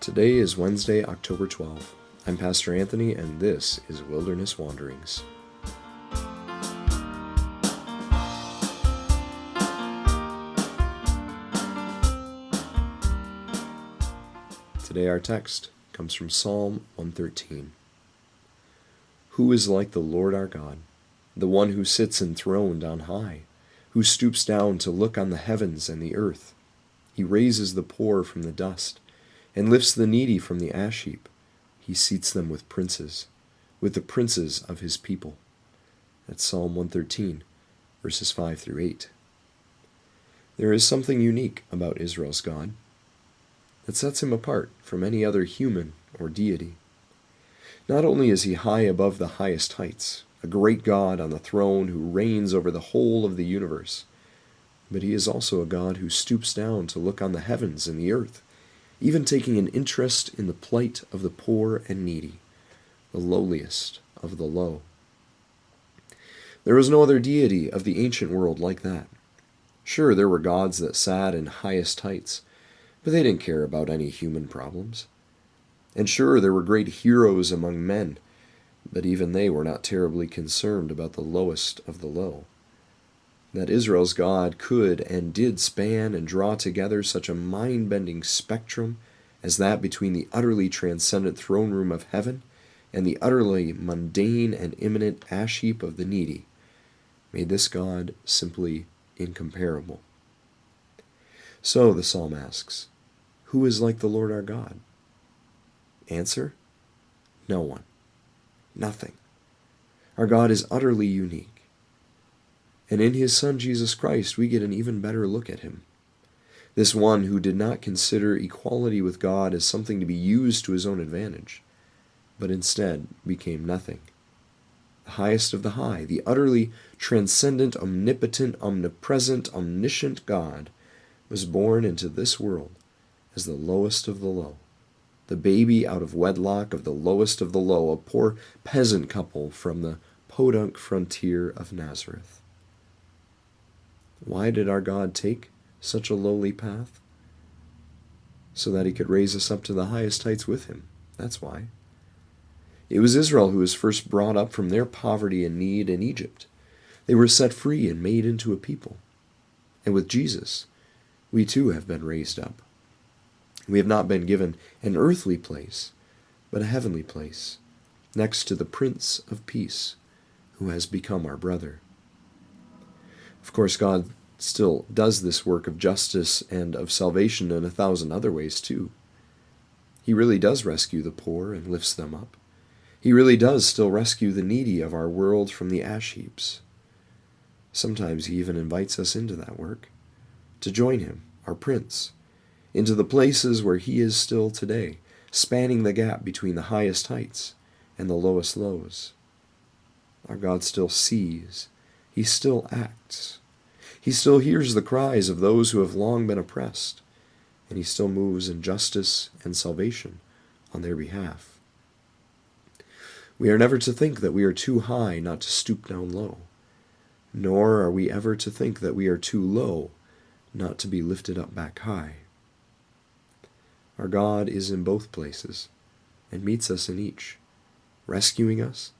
Today is Wednesday, October 12th. I'm Pastor Anthony, and this is Wilderness Wanderings. Today our text comes from Psalm 113. Who is like the Lord our God, the one who sits enthroned on high, who stoops down to look on the heavens and the earth? He raises the poor from the dust, and lifts the needy from the ash heap. He seats them with the princes of his people. That's Psalm 113, verses 5 through 8. There is something unique about Israel's God that sets him apart from any other human or deity. Not only is he high above the highest heights, a great God on the throne who reigns over the whole of the universe, but he is also a God who stoops down to look on the heavens and the earth, even taking an interest in the plight of the poor and needy, the lowliest of the low. There was no other deity of the ancient world like that. Sure, there were gods that sat in highest heights, but they didn't care about any human problems. And sure, there were great heroes among men, but even they were not terribly concerned about the lowest of the low. That Israel's God could and did span and draw together such a mind-bending spectrum as that between the utterly transcendent throne room of heaven and the utterly mundane and imminent ash heap of the needy made this God simply incomparable. So the psalm asks, who is like the Lord our God? Answer, no one. Nothing. Our God is utterly unique. And in his Son Jesus Christ, we get an even better look at him. This one who did not consider equality with God as something to be used to his own advantage, but instead became nothing. The highest of the high, the utterly transcendent, omnipotent, omnipresent, omniscient God was born into this world as the lowest of the low, the baby out of wedlock of the lowest of the low, a poor peasant couple from the podunk frontier of Nazareth. Why did our God take such a lowly path? So that he could raise us up to the highest heights with him. That's why. It was Israel who was first brought up from their poverty and need in Egypt. They were set free and made into a people. And with Jesus, we too have been raised up. We have not been given an earthly place, but a heavenly place, next to the Prince of Peace, who has become our brother. Of course, God still does this work of justice and of salvation in 1,000 other ways too. He really does rescue the poor and lifts them up. He really does still rescue the needy of our world from the ash heaps. Sometimes he even invites us into that work, to join him, our Prince, into the places where he is still today, spanning the gap between the highest heights and the lowest lows. Our God still sees. He still acts. He still hears the cries of those who have long been oppressed, and he still moves in justice and salvation on their behalf. We are never to think that we are too high not to stoop down low, nor are we ever to think that we are too low not to be lifted up back high. Our God is in both places and meets us in each, rescuing us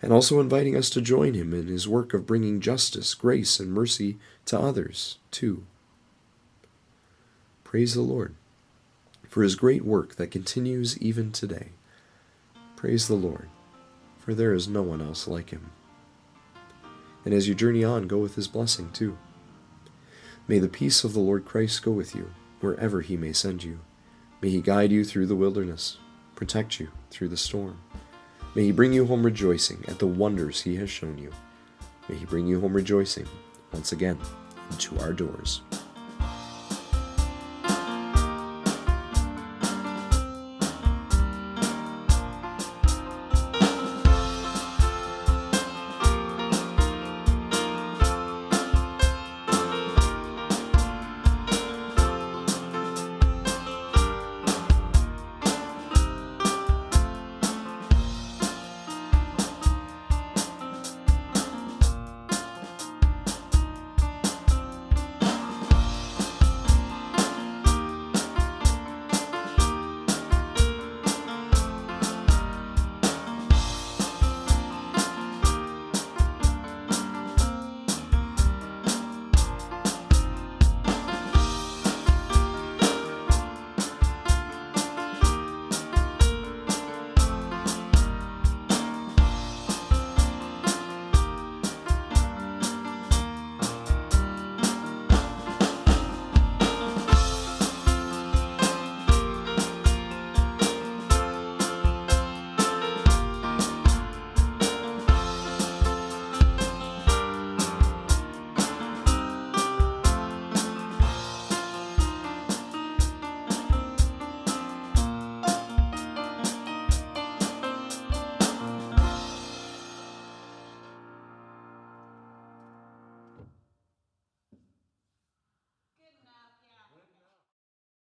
and also inviting us to join him in his work of bringing justice, grace, and mercy to others, too. Praise the Lord for his great work that continues even today. Praise the Lord, for there is no one else like him. And as you journey on, go with his blessing, too. May the peace of the Lord Christ go with you, wherever he may send you. May he guide you through the wilderness, protect you through the storm. May he bring you home rejoicing at the wonders he has shown you. May he bring you home rejoicing once again into our doors.